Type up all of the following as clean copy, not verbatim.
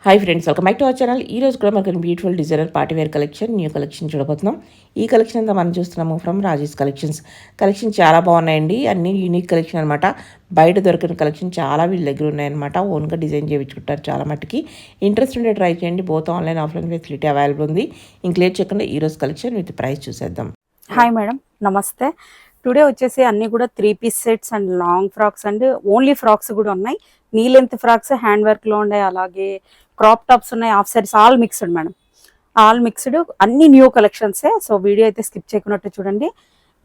Hi friends, welcome back to our channel. ఈ రోజు కూడా మనకు beautiful designer party wear collection, new collection చూడబోతున్నాం. ఈ కలెక్షన్ అంతా మనం చూస్తున్నాము ఫ్రమ్ రాజేష్ కలెక్షన్స్. కలెక్షన్ చాలా బాగున్నాయండి. అన్ని యూనిక్ కలెక్షన్ అనమాట. బయట దొరికిన కలెక్షన్ చాలా వీళ్ళ దగ్గర ఉన్నాయన్నమాట. ఓన్గా డిజైన్ చేయించుకుంటారు చాలా మట్టుకి. ఇంట్రెస్ట్ ఉంటే ట్రై చేయండి. Both online offline facility available ఉంది. ఇంక్లేట్ చేయకుండా ఈ రోజు కలెక్షన్ విత్ ప్రైస్ చూసేద్దాం. హాయ్ మేడం, నమస్తే. టుడే వచ్చేసి అన్ని కూడా 3-piece sets and long frocks and only frocks కూడా ఉన్నాయి. Knee length frocks hand work లో ఉన్నాయి, అలాగే క్రాప్ టాప్స్ ఉన్నాయి, half saris, all mixed madam. All mixed, అన్ని న్యూ కలెక్షన్సే. సో వీడియో అయితే స్కిప్ చేయకున్నట్టు చూడండి.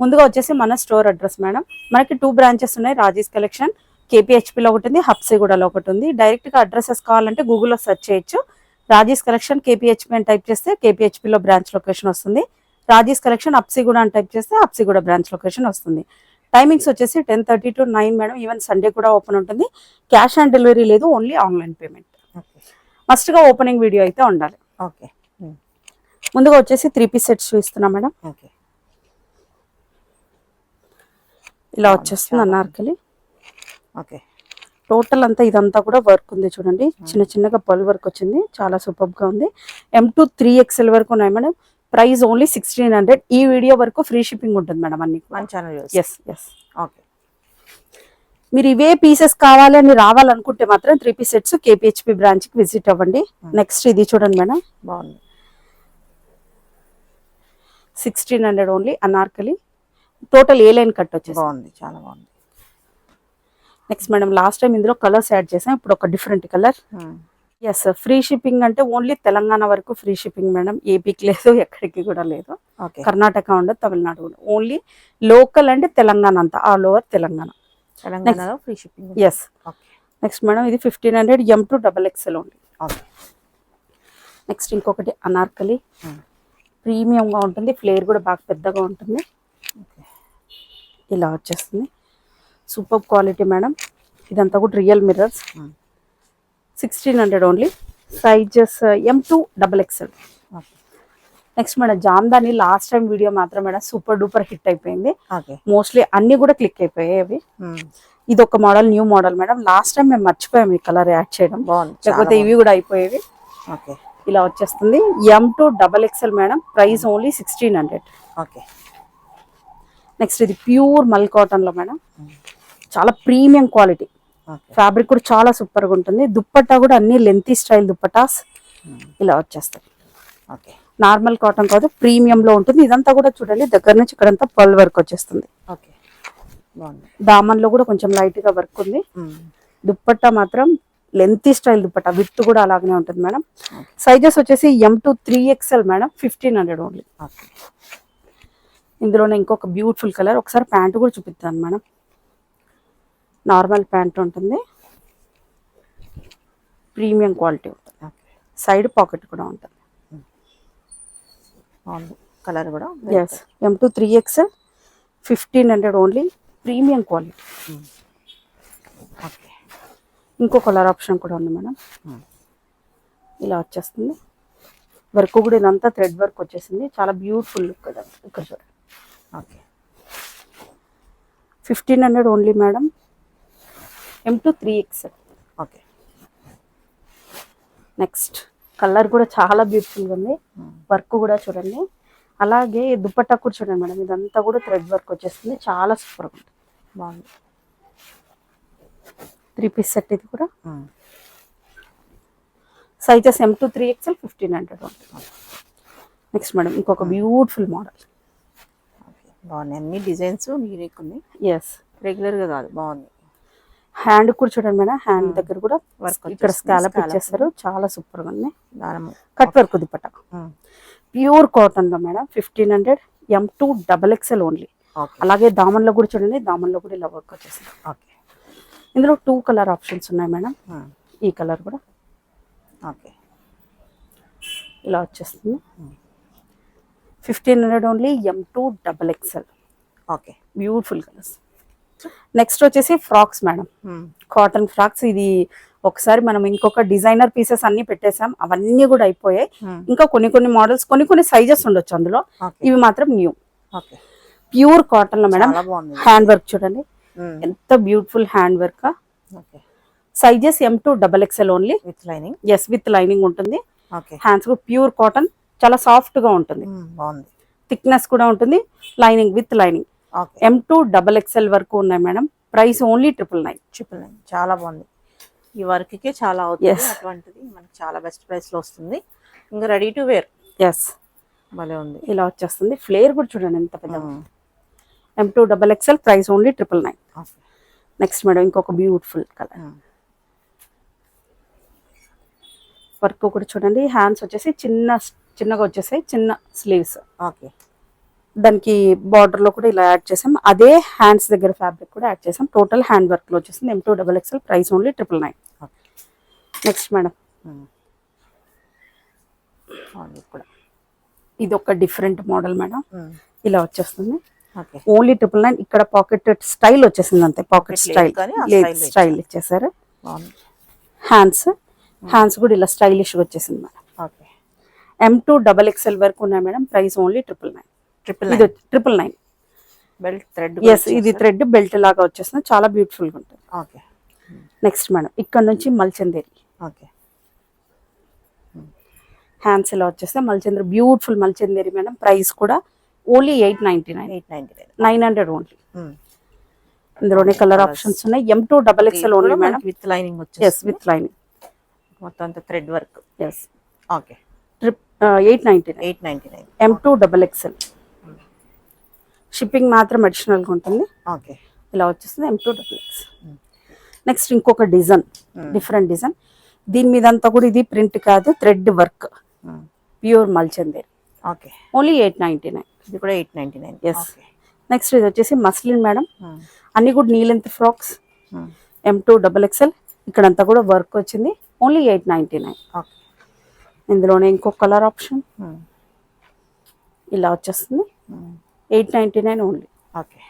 ముందుగా వచ్చేసి మన స్టోర్ అడ్రస్ మేడం. మనకి 2 బ్రాంచెస్ ఉన్నాయి. రాజేష్ కలెక్షన్ కేపీహెచ్పీలో ఒకటి ఉంది, హబ్సిగూడలో ఒకటి ఉంది. డైరెక్ట్గా అడ్రసెస్ కావాలంటే గూగుల్లో సెర్చ్ చేయొచ్చు. రాజేష్ కలెక్షన్ కేపీహెచ్పీ అని టైప్ చేస్తే కేపీహెచ్పీలో బ్రాంచ్ లొకేషన్ వస్తుంది. రాజేష్ కలెక్షన్ హబ్సిగూడ అని టైప్ చేస్తే హబ్సిగూడ బ్రాంచ్ లొకేషన్ వస్తుంది. టైమింగ్స్ వచ్చేసి 10:30 to 9 మేడం. ఈవెన్ సండే కూడా ఓపెన్ ఉంటుంది. క్యాష్ ఆన్ డెలివరీ లేదు, ఓన్లీ ఆన్లైన్ పేమెంట్. మస్ట్గా ఓపెనింగ్ వీడియో అయితే ఉండాలి. ఓకే, ముందుగా వచ్చేసి 3-piece సెట్స్ చూపిస్తున్నాం మేడం. ఓకే, ఇలా వచ్చేస్తుంది అన్నార్కలి. ఓకే, టోటల్ అంతా ఇదంతా కూడా వర్క్ ఉంది చూడండి. చిన్న చిన్నగా పల్ వర్క్ వచ్చింది, చాలా సూపర్ గా ఉంది. M2 3XL వరకు ఉన్నాయి మేడం. Price only 1600. ఈ వీడియో వరకు ఫ్రీ షిప్పింగ్ ఉంటుంది మేడం అన్ని. Yes yes. ఓకే, మీరు ఇవే పీసెస్ కావాలి అని రావాలనుకుంటే మాత్రం 3-piece సెట్స్ కేపీహెచ్పీ బ్రాంచ్ కి విజిట్ అవ్వండి. నెక్స్ట్ ఇది చూడండి మేడం, బాగుంది. 1600 only Anarkali. Total A line cut వచ్చేసి బాగుంది, చాలా బాగుంది. నెక్స్ట్ మేడం, లాస్ట్ టైం ఇందులో కలర్స్ యాడ్ చేసాం, ఇప్పుడు ఒక different colour. Yes, free shipping అంటే ఓన్లీ తెలంగాణ వరకు ఫ్రీ షిప్పింగ్ మేడం. ఏపీకి లేదు, ఎక్కడికి కూడా లేదు. కర్ణాటక ఉండదు, తమిళనాడు ఉండదు. ఓన్లీ లోకల్ అంటే తెలంగాణ అంతా, ఆల్ ఓవర్ తెలంగాణ. తెలంగాణలో free shipping. Yes. Next madam, ఇది 1500 M2 XXL ఓన్లీ. నెక్స్ట్ ఇంకొకటి అనార్కలి. ప్రీమియంగా ఉంటుంది, ఫ్లేర్ కూడా బాగా పెద్దగా ఉంటుంది. ఇలా వచ్చేస్తుంది, సూపర్ క్వాలిటీ మేడం. ఇదంతా కూడా real mirrors. 1600 only. Sizes M2 XXL. Next madam, Jamdani last time video మాత్రం మేడం సూపర్ డూపర్ హిట్ అయిపోయింది. మోస్ట్లీ అన్ని కూడా క్లిక్ అయిపోయాయి అవి. ఇది ఒక model, new model madam. Last time మేము మర్చిపోయాము ఈ కలర్ యాడ్ చేయడం, లేకపోతే ఇవి కూడా అయిపోయేవి. ఇలా వచ్చేస్తుంది M2 XXL madam. Price only 1600. Next ఇది ప్యూర్ మల్ కాటన్ లో మేడం, చాలా ప్రీమియం క్వాలిటీ. ఫ్యాబ్రిక్ కూడా చాలా సూపర్ గా ఉంటుంది. దుప్పట్టా కూడా అన్ని లెంతీ స్టైల్ దుప్పటాస్ ఇలా వచ్చేస్తాయి. నార్మల్ కాటన్ కాదు, ప్రీమియం లో ఉంటుంది. ఇదంతా కూడా చూడండి, దగ్గర నుంచి ఇక్కడంతా పల్ వర్క్ వచ్చేస్తుంది. దామన్ లో కూడా కొంచెం లైట్ గా వర్క్ ఉంది. దుప్పట్టా మాత్రం లెంతీ స్టైల్ దుప్పట్టా, విత్ కూడా అలాగనే ఉంటుంది మేడం. సైజెస్ వచ్చేసి M2 3XL మేడం. 1500 ఓన్లీ. ఇందులోనే ఇంకొక బ్యూటిఫుల్ కలర్. ఒకసారి ప్యాంటు కూడా చూపిస్తాను మేడం. నార్మల్ ప్యాంట్ ఉంటుంది, ప్రీమియం క్వాలిటీ ఉంటుంది. సైడ్ పాకెట్ కూడా ఉంటుంది. కలర్ కూడా yes, M2 3XL 1500 only. Premium quality. ఇంకో కలర్ ఆప్షన్ కూడా ఉంది మేడం. ఇలా వచ్చేస్తుంది. వర్క్ కూడా ఇదంతా థ్రెడ్ వర్క్ వచ్చేసింది, చాలా బ్యూటిఫుల్ లుక్ కదా. ఇక్కడ చూడండి, 1500 only madam. M2 3XL. Next colour కూడా చాలా బ్యూటిఫుల్గా ఉంది. వర్క్ కూడా చూడండి, అలాగే దుప్పట్టా కూడా చూడండి మేడం. ఇదంతా కూడా థ్రెడ్ వర్క్ వచ్చేస్తుంది, చాలా సూపర్గా ఉంటుంది. బాగుంది. 3-piece సెట్ ఇది కూడా. సైజెస్ M2 3XL 1500 ఉంటుంది. నెక్స్ట్ మేడం, ఇంకొక బ్యూటిఫుల్ మోడల్. బాగున్నాయి, అన్ని డిజైన్స్ యూనిక్ ఉన్నాయి. ఎస్, రెగ్యులర్గా కాదు, బాగుంది. హ్యాండ్ కూడా చూడండి మేడం, హ్యాండ్ దగ్గర కూడా వర్క్, ఇక్కడ స్కాలప్ ఇచ్చేస్తారు, చాలా సూపర్ గా ఉంది. Cut work dupatta, pure cotton లో మేడం. 1500 M2 XXL only. అలాగే దామన్ లో కూడా చూడండి, దామన్ లో కూడా ఇలా వర్క్ వచ్చేసింది. ఇందులో 2 కలర్ ఆప్షన్స్ ఉన్నాయి మేడం. ఈ కలర్ కూడా ఇలా వచ్చేస్తుంది. 1500 only. M2 XXL. Beautiful colours. Next వచ్చేసి ఫ్రాక్స్ మేడం, కాటన్ ఫ్రాక్స్. ఇది ఒకసారి మనం ఇంకొక డిజైనర్ పీసెస్ అన్ని పెట్టేసాం, అవన్నీ కూడా అయిపోయాయి. ఇంకా కొన్ని మోడల్స్, కొన్ని సైజెస్ ఉండొచ్చు అందులో. ఇవి మాత్రం న్యూ ప్యూర్ కాటన్ లో మేడం. హ్యాండ్ వర్క్ చూడండి, ఎంత beautiful hand work. Sizes M2 XXL only. With lining. Yes, with lining ఉంటుంది. ఓకే. హ్యాండ్స్ కూడా ప్యూర్ కాటన్, చాలా సాఫ్ట్ గా ఉంటుంది. బాగుంది. థిక్నెస్ కూడా ఉంటుంది. Lining with lining. Okay. M2 XXL వరకు ఉన్నాయి మేడం. Price only 999. చాలా బాగుంది. ఈ వర్క్ కి చాలా అవుతుంది. అటువంటిది మనకి చాలా బెస్ట్ ప్రైస్ లో వస్తుంది. ఇంకా రెడీ టు వేర్. ఎస్, భలే ఉంది. ఇలా వచ్చేస్తుంది. ఫ్లేర్ కూడా చూడండి ఎంత పెద్ద. M2 XXL price only 999. Next madam ఇంకొక బ్యూటిఫుల్ కలర్. వర్క్ కూడా చూడండి. హ్యాండ్స్ వచ్చేసి చిన్నగా వచ్చేసాయి, చిన్న స్లీవ్స్. ఓకే. దానికి బార్డర్ లో కూడా ఇలా యాడ్ చేసాం. అదే హ్యాండ్స్ దగ్గర ఫ్యాబ్రిక్ కూడా యాడ్ చేసాం. టోటల్ హ్యాండ్ వర్క్ లో వచ్చేసింది. M2 XXL price only 999. Next madam ఇది ఒక డిఫరెంట్ మోడల్ మేడం. ఇలా వచ్చేస్తుంది. ఓన్లీ 999. ఇక్కడ పాకెట్ స్టైల్ వచ్చేసింది అంతే. పాకెట్ స్టైల్ ఇచ్చేసారు. హ్యాండ్స్ కూడా ఇలా స్టైలిష్ గా వచ్చేసింది మేడం. M2 XXL వరకు ఉన్నాయి మేడం. Price only 999. ఇది 999. Belt thread. ఎస్, ఇది థ్రెడ్ బెల్ట్ లాగా వచ్చేస్తుంది. చాలా బ్యూటిఫుల్ గా ఉంటుంది. ఓకే. నెక్స్ట్ మేడం ఇక్కడ నుంచి మల్చందేరి. ఓకే. హ్యాండ్స్ ఇలా వచ్చేస్తే Mulchanderi, beautiful Mulchanderi madam. Price కూడా ఓన్లీ 899. 900 ఓన్లీ. ఇందులోనే కలర్ ఆప్షన్స్ ఉన్నాయి. M2 XXL only madam. With lining వచ్చేసి. Yes, with lining. మొత్తం అంతా thread work. Yes. Okay. 899. M2 XXL. Shipping మాత్రం అడిషనల్ గా ఉంటుంది. ఓకే. ఇలా వచ్చేస్తుంది M2 XXL. నెక్స్ట్ ఇంకొక డిజైన్, డిఫరెంట్ డిజైన్. దీని మీద అంతా కూడా ఇది ప్రింట్ కాదు, thread work, pure Mulchanderi. Okay. Only 899. ఇది కూడా 899. ఎస్. నెక్స్ట్ ఇది వచ్చేసి మస్లిన్ మేడం. అన్ని కూడా knee length frocks. M2 XXL. ఇక్కడంతా కూడా వర్క్ వచ్చింది. ఓన్లీ 899. ఓకే. ఇందులోనే ఇంకొక కలర్ ఆప్షన్ ఇలా వచ్చేస్తుంది. 899 only. Okay.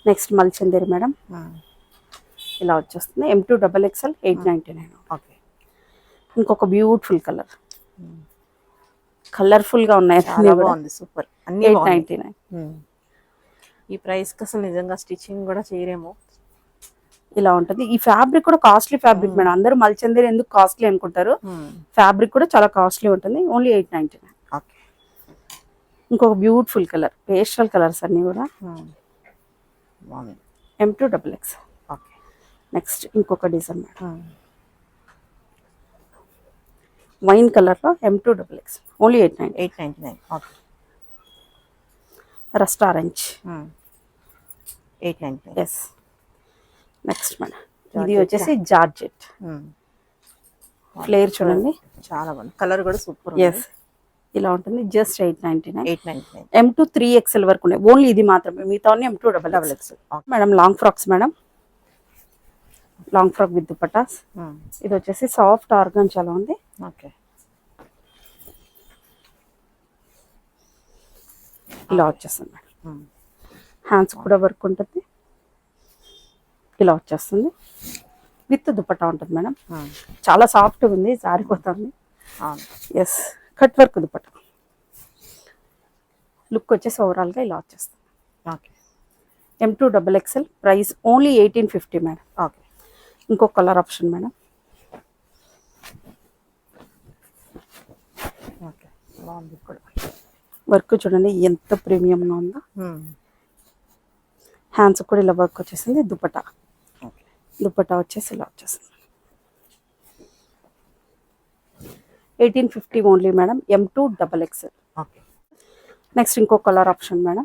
Next Mulchanderi madam. ఇలా వచ్చేస్తుంది. M2 XXL 899. ఓకే. ఇంకొక బ్యూటిఫుల్ కలర్, కలర్ఫుల్ గా ఉన్నాయి. బాగుంది. సూపర్. అన్ని 899. ఈ ప్రైస్ కి అసలు నిజంగా స్టిచ్చింగ్ కూడా చేయరేమో. ఇలా ఉంటుంది. ఈ ఫ్యాబ్రిక్ కూడా కాస్ట్లీ ఫ్యాబ్రిక్ మేడం. అందరూ మల్చందేరి ఎందుకు కాస్ట్లీ అనుకుంటారు. ఫ్యాబ్రిక్ కూడా చాలా కాస్ట్లీ ఉంటుంది. ఓన్లీ 899. ఓకే. ఇంకొక బ్యూటిఫుల్ కలర్, పేస్టల్ కలర్స్ అన్ని కూడా. M2 XXL. ఓకే. నెక్స్ట్ ఇంకొక డిజైన్ మేడం. వైన్ కలర్ లో M2 XXL. Only 899. Okay. Rust orange. 899. Yes. Next madam ఇది వచ్చేసి జార్జెట్. ఫ్లేర్ చూడండి, చాలా బాగుంది. కలర్ కూడా సూపర్. ఎస్, ఇలా ఉంటుంది. జస్ట్ 899. 899. M2 3XL వరకు ఉన్నాయి. ఓన్లీ ఇది మాత్రమే, మిగతా M2 XXL. Madam long frocks madam. Long frock with dupattas. ఇది వచ్చేసి సాఫ్ట్ ఆర్గాన్ చాలా ఉంది. ఓకే. ఇలా వచ్చేస్తుంది మేడం. హ్యాండ్స్ కూడా వర్క్ ఉంటుంది. ఇలా వచ్చేస్తుంది. విత్ దుపట్టా ఉంటుంది మేడం. చాలా సాఫ్ట్ ఉంది, జారిపోతుంది. Yes, cut work dupatta. Look వచ్చేసి ఓవరాల్ గా ఇలా వచ్చేస్తుంది. Okay. M2 XXL. Price only 1850 madam. Okay. ఇంకొక కలర్ ఆప్షన్ మేడం. ఓకే. బాగుంది కూడా. వర్క్ చూడండి ఎంత ప్రీమియంగా ఉందో. హ్యాండ్స్ కూడా ఇలా వర్క్ వచ్చేసింది. దుపట్టా వచ్చేసి ఇలా వచ్చేసింది. 1850 only madam. M2 XXL. Okay. Next ఇంకో కలర్ ఆప్షన్ మేడం.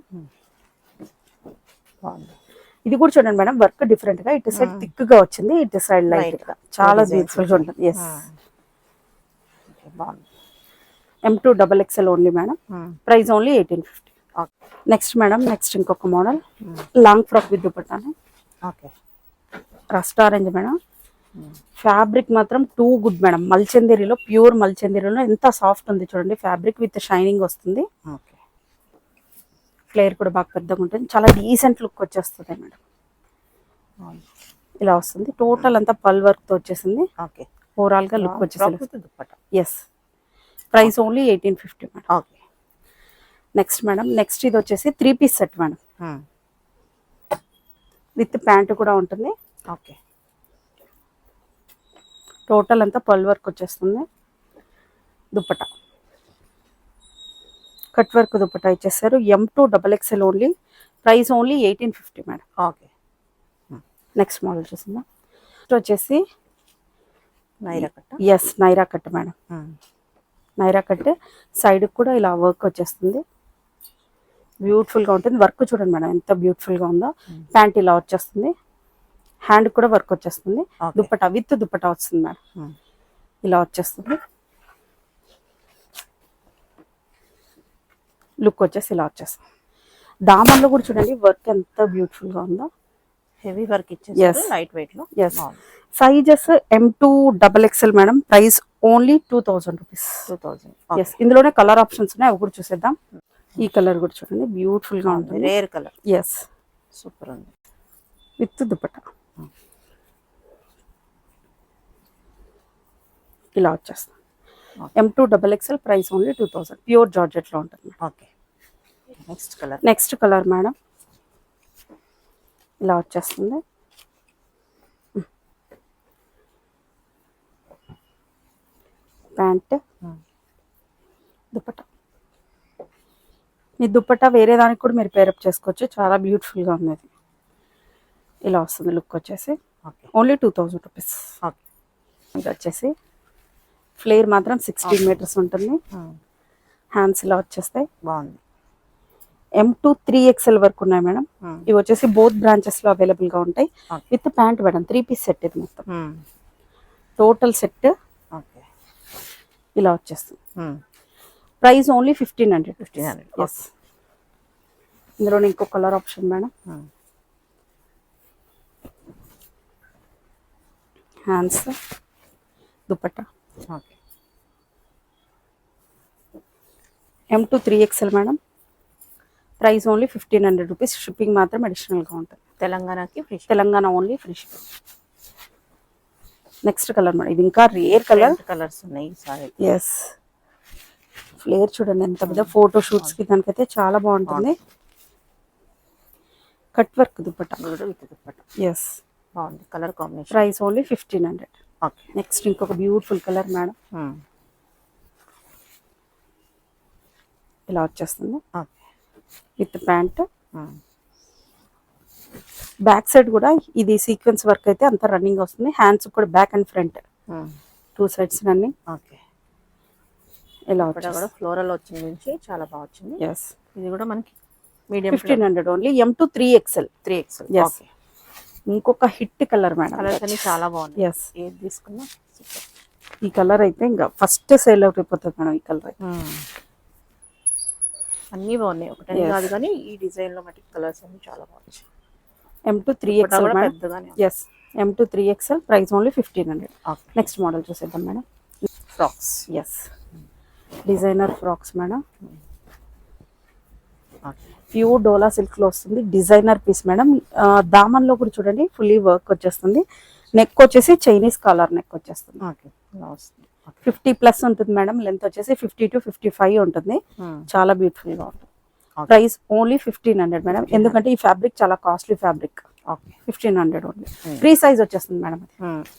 ఇది కూడా చూడండి మేడం, వర్క్ డిఫరెంట్ గా. ఇటు సైడ్ థిక్ గా వచ్చింది, ఇటు సైడ్ లైట్ గా. చాలా బ్యూటిఫుల్ గా ఉంటుంది. Yes. M2 XXL only madam. Price only 1850. Next madam, next ఇంకొక model long frock with dupatta. Okay. Rust orange madam. Fabric మాత్రం టూ గుడ్ మేడం. మల్చందేరిలో, ప్యూర్ మల్చందేరిలో ఎంత సాఫ్ట్ ఉంది చూడండి. ఫ్యాబ్రిక్ విత్ షైనింగ్ వస్తుంది. ఓకే. ఫ్లేర్ కూడా బాగా పెద్దగా ఉంటుంది. చాలా డీసెంట్ లుక్ వచ్చేస్తుంది మేడం. ఇలా వస్తుంది. టోటల్ అంతా పల్ వర్క్ తో వచ్చేసింది. ఓకే. ఓవరాల్ గా లుక్ వచ్చేసింది. Yes. Price only 1850 madam. Okay. Next madam, next ఇది వచ్చేసి 3 piece set madam. With pant కూడా ఉంటుంది. ఓకే. టోటల్ అంతా పర్ల్ వర్క్ వచ్చేస్తుంది. దుప్పట కట్ వర్క్ దుప్పట ఇచ్చేస్తారు. M2 XXL only, price only 1850 madam. Okay. Next model చూసిందా, వచ్చేసి Naira cut. Yes Naira cut madam. Naira cut side కూడా ఇలా వర్క్ వచ్చేస్తుంది, బ్యూటిఫుల్గా ఉంటుంది. వర్క్ చూడండి మేడం ఎంత బ్యూటిఫుల్గా ఉందో. ప్యాంట్ ఇలా వచ్చేస్తుంది, హ్యాండ్ కూడా వర్క్ వచ్చేస్తుంది. దుప్పట విత్ దుప్పట వస్తుంది మేడం, ఇలా వచ్చేస్తుంది. లుక్ వచ్చేసి ఇలా వచ్చేస్తుంది. దామన్లో కూడా చూడండి వర్క్ ఎంత బ్యూటిఫుల్గా ఉందో. హెవీ వర్క్ ఇచ్చేసారు, లైట్ వెయిట్ లో. Yes sizes M2 XXL madam, price only 2000 rupees. 2000. Yes ఇందులోనే కలర్ ఆప్షన్స్ ఉన్నాయి, అవి కూడా చూసేద్దాం. ఈ కలర్ కూడా చూడండి బ్యూటిఫుల్ గా ఉంటుంది, రేర్ కలర్. ఎస్ సూపర్ ఉంది. విత్ దుపట్టా ఇలా వచ్చేస్తుంది. M2 XXL price only 2000, pure georgette లో ఉంటుంది. Okay. Next colour. Next colour madam ఇలా వచ్చేస్తుంది. ప్యాంట్ దుపట్టా, మీ దుపట్టా వేరే దానికి కూడా మీరు పేరప్ చేసుకోవచ్చు, చాలా బ్యూటిఫుల్గా ఉంది. అది ఇలా వస్తుంది లుక్ వచ్చేసి, ఓన్లీ 2000 రూపీస్. ఇది వచ్చేసి ఫ్లేర్ మాత్రం 16 మీటర్స్ ఉంటుంది. హ్యాండ్స్ ఇలా వచ్చేస్తాయి, బాగుంది. M2 3XL వరకు ఉన్నాయి మేడం. ఇవి వచ్చేసి బోత్ బ్రాంచెస్ లో అవైలబుల్ గా ఉంటాయి. With pant madam, 3 piece set ఇది మొత్తం, టోటల్ సెట్ ఇలా వచ్చేస్తుంది. Price only 1500. 1500. ఎస్ ఇందులో ఇంకో colour option madam. Hands dupatta M2 3XL madam, price only 1500 rupees. Shipping మాత్రం అడిషనల్గా ఉంటుంది. తెలంగాణకి free, Telangana only free shipping. Next colour madam, ఇది ఇంకా రేర్ కలర్. కలర్స్ ఉన్నాయి సారీ. ఎస్ ఫ్లేర్ చూడండి ఎంత పెద్ద, ఫోటో షూట్స్ కి దానికైతే చాలా బాగుంటుంది. కట్ వర్క్ దుపట్టా, ఎస్ బాగుంది colour combination. Price only 1500. Okay. Next ఇంకొక బ్యూటిఫుల్ కలర్ మేడం, ఇలా వచ్చేస్తుంది విత్ ప్యాంట్. బ్యాక్ సైడ్ కూడా ఇది సీక్వెన్స్ వర్క్ అయితే అంత రన్నింగ్ వస్తుంది. హ్యాండ్స్ కూడా back and front 2 sides running. Okay. ఇలా కూడా ఫ్లోరల్ వచ్చింది నుంచి చాలా బాగా వచ్చింది. ఎస్ ఇది కూడా మనకి medium 1500 only. M2 3XL. 3XL. Yes ఇంకొక హిట్ కలర్ మేడం, కలర్స్ అన్ని చాలా బాగుంది. ఎస్ ఏది తీసుకున్నా సూపర్. ఈ కలర్ అయితే ఇంకా ఫస్ట్ సేల్ అవుట్ అయిపోతుంది మేడం. ఈ కలర్ అయితే అన్ని బాగున్నాయి, ఒకటే కాదు కానీ ఈ డిజైన్ లో మట్టి కలర్స్ అన్ని చాలా బాగున్నాయి. M2 3XL madam. Yes M2 3XL price only 1500. Next model చూసేద్దాం madam. Frocks. Yes designer frocks madam, pure dola silk లో వస్తుంది. Designer piece madam. దామన్ లో కూడా చూడండి ఫుల్లీ వర్క్ వచ్చేస్తుంది. నెక్ వచ్చేసి చైనీస్ కాలర్ నెక్ వచ్చేస్తుంది. 50+ ఉంటుంది మేడం. లెంత్ వచ్చేసి 50 to 55 ఉంటుంది. చాలా బ్యూటిఫుల్ గా ఉంటుంది. Price only 1500 madam. ఎందుకంటే ఈ ఫ్యాబ్రిక్ చాలా costly fabric. 1500 only. Free size వచ్చేస్తుంది మేడం.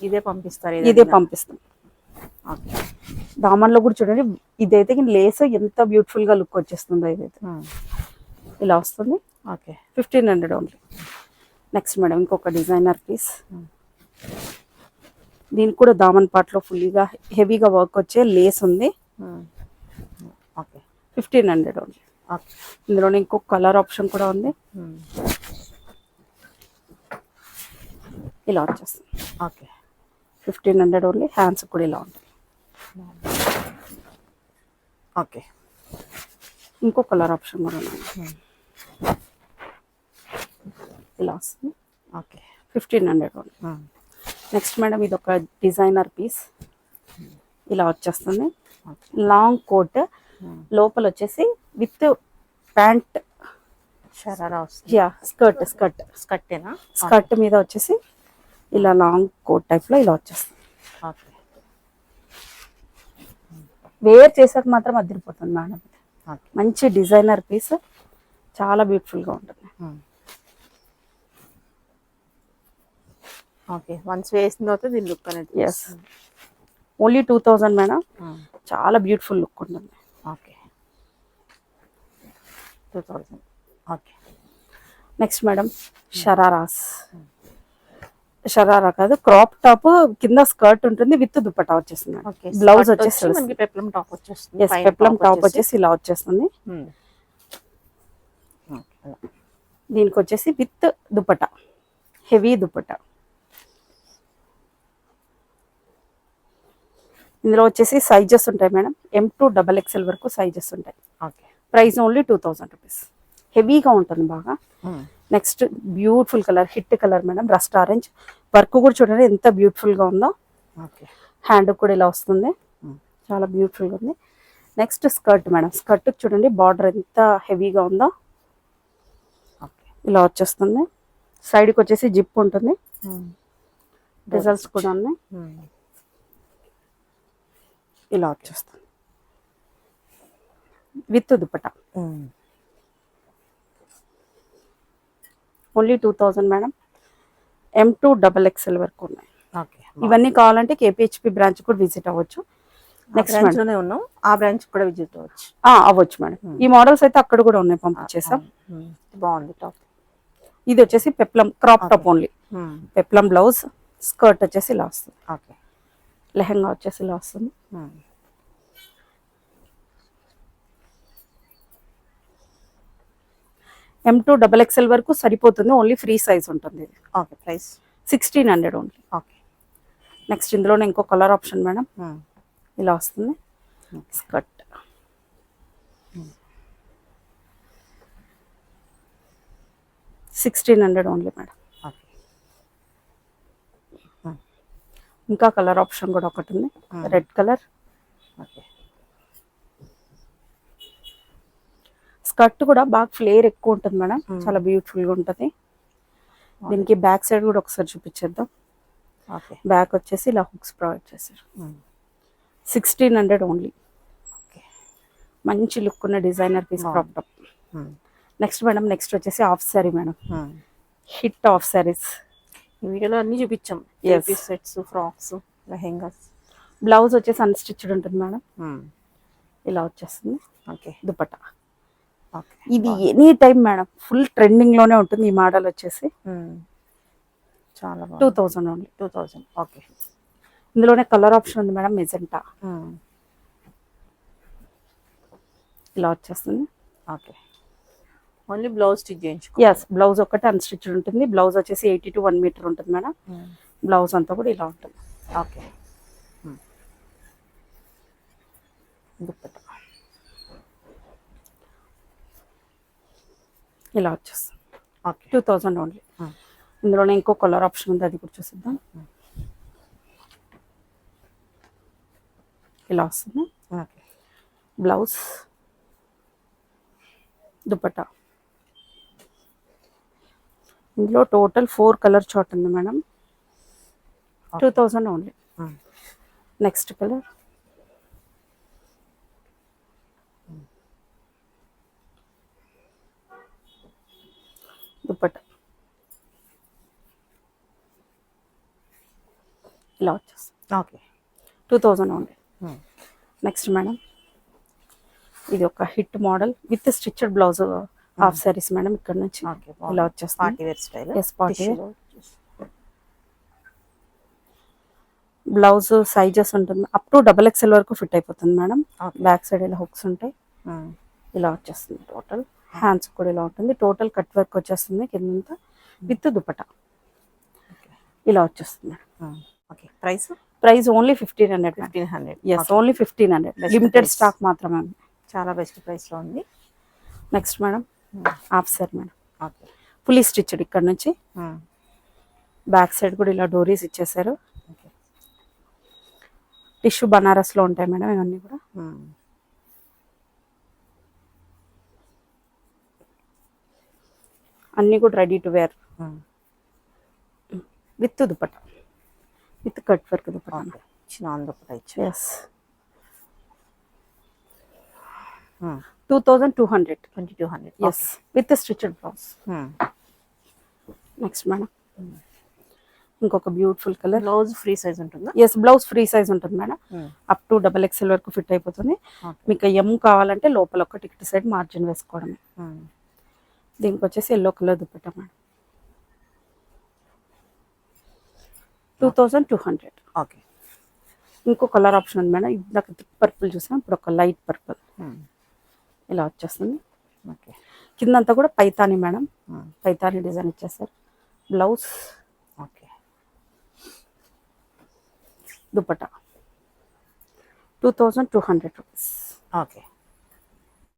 ఇదే పంపిస్తారు, ఇదే పంపిస్తాం. దామన్ లో కూడా చూడండి, ఇదైతే లేస్ ఎంత బ్యూటిఫుల్ గా లుక్ వచ్చేస్తుందో. ఇదైతే ఇలా వస్తుంది. 1500 ఓన్లీ. నెక్స్ట్ మేడం ఇంకొక డిజైనర్ పీస్. దీనికి కూడా దామన్ పార్ట్ లో ఫుల్లీగా హెవీగా వర్క్ వచ్చే లేస్ ఉంది. 1500 ఓన్లీ. ఇందులోనే ఇంకొక కలర్ ఆప్షన్ కూడా ఉంది. ఇలా వచ్చేస్తుంది. 1500 ఓన్లీ. హ్యాండ్స్ కూడా ఇలా ఉంటుంది. ఓకే. ఇంకో కలర్ ఆప్షన్ కూడా ఉంది. ఇలా వస్తుంది. 1500 ఓన్లీ. నెక్స్ట్ మేడం ఇది ఒక డిజైనర్ పీస్. ఇలా వచ్చేస్తుంది. లాంగ్ కోట్, లోపల వచ్చేసి విత్ ప్యాంట్ షరారా వస్తుంది. స్కర్ట్ స్కర్టేనా? స్కర్ట్ మీద వచ్చేసి ఇలా లాంగ్ కోట్ టైప్ లో ఇలా వచ్చేస్తుంది. వేర్ చేసాక మాత్రం అదిరిపోతుంది మేడం. మంచి డిజైనర్ పీస్, చాలా బ్యూటిఫుల్ గా ఉంటుంది. ఓకే. వన్స్ వేసిన తర్వాత దీని లుక్ అనేది. Yes only 2000 madam. చాలా బ్యూటిఫుల్ లుక్ ఉంటుంది. Okay 2000. Okay next madam sharara కాదు, క్రాప్ టాప్ కింద స్కర్ట్ ఉంటుంది విత్ దుపట్టా వచ్చేస్తుంది. ఓకే బ్లౌజ్ వచ్చేసి మనకి పెప్లం టాప్ వచ్చేస్తుంది. పెప్లం టాప్ వచ్చేసి ఇలా వచ్చేస్తుంది. దీనికి వచ్చేసి విత్ దుపట్టా, హెవీ దుపట్టా. ఇందులో వచ్చేసి సైజెస్ ఉంటాయి మేడం, M2 XXL వరకు సైజెస్ ఉంటాయి. Okay price only 2000 rupees. హెవీగా ఉంటుంది బాగా. Next beautiful colour, hit colour madam, rust orange. Work కూడా చూడండి ఎంత బ్యూటిఫుల్ గా ఉందో. ఓకే హ్యాండ్ కూడా ఇలా వస్తుంది, చాలా బ్యూటిఫుల్ గా ఉంది. నెక్స్ట్ స్కర్ట్ మేడం, స్కర్ట్ చూడండి బార్డర్ ఎంత హెవీగా ఉందో. ఓకే ఇలా వచ్చేస్తుంది. సైడ్కి వచ్చేసి జిప్ ఉంటుంది, రిజల్ట్స్ కూడా ఉన్నాయి. ఇలా వచ్చేస్తుంది with dupatta. Only 2000 madam. M2 XXL వరకు ఉన్నాయి. ఓకే ఇవన్నీ కావాలంటే KPHP బ్రాంచ్ కూడా విజిట్ అవ్వచ్చు. నెక్స్ట్ బ్రాంచ్ లోనే ఉన్నాం, ఆ బ్రాంచ్ కూడా విజిట్ అవ్వచ్చు. అవ్వచ్చు మేడం. ఈ మోడల్స్ అయితే అక్కడ కూడా ఉన్నాయి, పంపించేసాం. బాగుంది టాప్. ఇది వచ్చేసి peplum crop top only. Peplum blouse, skirt వచ్చేసి ఇలా వస్తుంది. ఓకే లెహంగా వచ్చేసి ఇలా వస్తుంది. M2 XXL వరకు సరిపోతుంది, ఓన్లీ ఫ్రీ సైజ్ ఉంటుంది ఇది. Okay price 1600 only. Okay next ఇందులోనే ఇంకో కలర్ ఆప్షన్ మేడం, ఇలా వస్తుంది. Skirt 1600 only madam. ఓకే ఇంకా కలర్ ఆప్షన్ కూడా ఒకటి ఉంది, రెడ్ కలర్. ఓకే స్కర్ట్ కూడా బాగా ఫ్లేర్ ఎక్కువ ఉంటుంది మేడం, చాలా బ్యూటిఫుల్ గా ఉంటుంది. దీనికి బ్యాక్ సైడ్ కూడా ఒకసారి చూపించేద్దాం. ఓకే బ్యాక్ వచ్చేసి ఇలా హుక్స్ ప్రొవైడ్ చేశారు. 1600 ఓన్లీ. ఓకే మంచి లుక్ ఉన్న designer piece crop top. Next madam, next వచ్చేసి half sari madam, hit half saris. ఈ వీడియోలో అన్ని చూపించాం, సెట్స్, ఫ్రాక్స్, లెహెంగాస్. బ్లౌజ్ వచ్చేసి అన్స్టిచ్డ్ ఉంటుంది మేడం, ఇలా వచ్చేస్తుంది. ఓకే దుపట్టా. ఓకే ఇది any time madam full trending లోనే ఉంటుంది. ఈ మోడల్ వచ్చేసి చాలా 2000 ఓన్లీ. 2000. ఓకే ఇందులోనే కలర్ ఆప్షన్ ఉంది మేడం, మెజెంటా. ఇలా వచ్చేస్తుంది. ఓకే ఓన్లీ బ్లౌజ్ స్టిచ్ చేయించుకో. ఎస్, బ్లౌజ్ ఒకటి అన్స్టిచ్డ్ ఉంటుంది. బ్లౌజ్ వచ్చేసి 80 to 1 మీటర్ ఉంటుంది మేడం. బ్లౌజ్ అంతా కూడా ఇలా ఉంటుంది. ఓకే దుపట్టా ఇలా వచ్చేస్తుంది. Okay 2000 only. ఇందులోనే ఇంకో కలర్ ఆప్షన్ ఉంది, అది కూడా చూసిద్దాం. ఇలా వస్తుంది. Okay blouse, dupatta. ఇందులో టోటల్ 4 కలర్ చార్ట్ ఉంది madam. 2000 only. Next colour, dupatta. ఇలా వచ్చేస్తుంది. Okay 2000 only. నెక్స్ట్ మేడం, ఇది ఒక hit model with stitched blouse half saris madam. ఇక్కడ నుంచి ఓకే ఇలా వచ్చేస్తుంది. Party wear style. Yes, party wear. Blouse sizes ఉంటుంది అప్ టు XXL వరకు ఫిట్ అయిపోతుంది మేడం. బ్యాక్ సైడ్ ఇలా హుక్స్ ఉంటాయి. ఇలా వచ్చేస్తుంది. టోటల్ హ్యాండ్స్ కూడా ఇలా ఉంటుంది. టోటల్ కట్ వర్క్ వచ్చేస్తుంది కిందంతా విత్ దుపట్టా. ఇలా వచ్చేస్తుంది. Okay price price only 1500. 1500. Yes, only 1500. Limited stock మాత్రమే. చాలా బెస్ట్ ప్రైస్ లో ఉంది. Next madam, half sari madam, okay fully stitched. ఇక్కడ నుంచి బ్యాక్ సైడ్ కూడా ఇలా డోరీస్ ఇచ్చేసారు. టిష్యూ బనారస్ లో ఉంటాయి మేడం ఇవన్నీ కూడా. అన్నీ కూడా ready to wear with dupatta, with cut work dupatta. చిన్న దుపట్టా ఇచ్చి. Yes, 2200. 2200. Yes, with stitched blouse. Next madam, ఇంకొక beautiful colour. Blouse free size ఉంటుందా? ఎస్, బ్లౌజ్ ఫ్రీ సైజ్ ఉంటుంది మేడం. అప్ టు XXL వరకు ఫిట్ అయిపోతుంది. మీకు ఎం కావాలంటే లోపల ఒకటి ఇటు సైడ్ మార్జిన్ వేసుకోవడం. దీనికి వచ్చేసి yellow colour dupatta madam. 2200. Okay. ఇంకో కలర్ ఆప్షన్ ఉంది మేడం. ఇందాక థిక్ పర్పుల్ చూసాం, ఇప్పుడు ఒక లైట్ పర్పుల్ ఇలా వచ్చేస్తుంది. ఓకే. కిందంతా కూడా పైతాని మేడం, పైతాని డిజైన్ ఇచ్చేస్తారు. Blouse, okay. Dupatta 2200 rupees. Okay.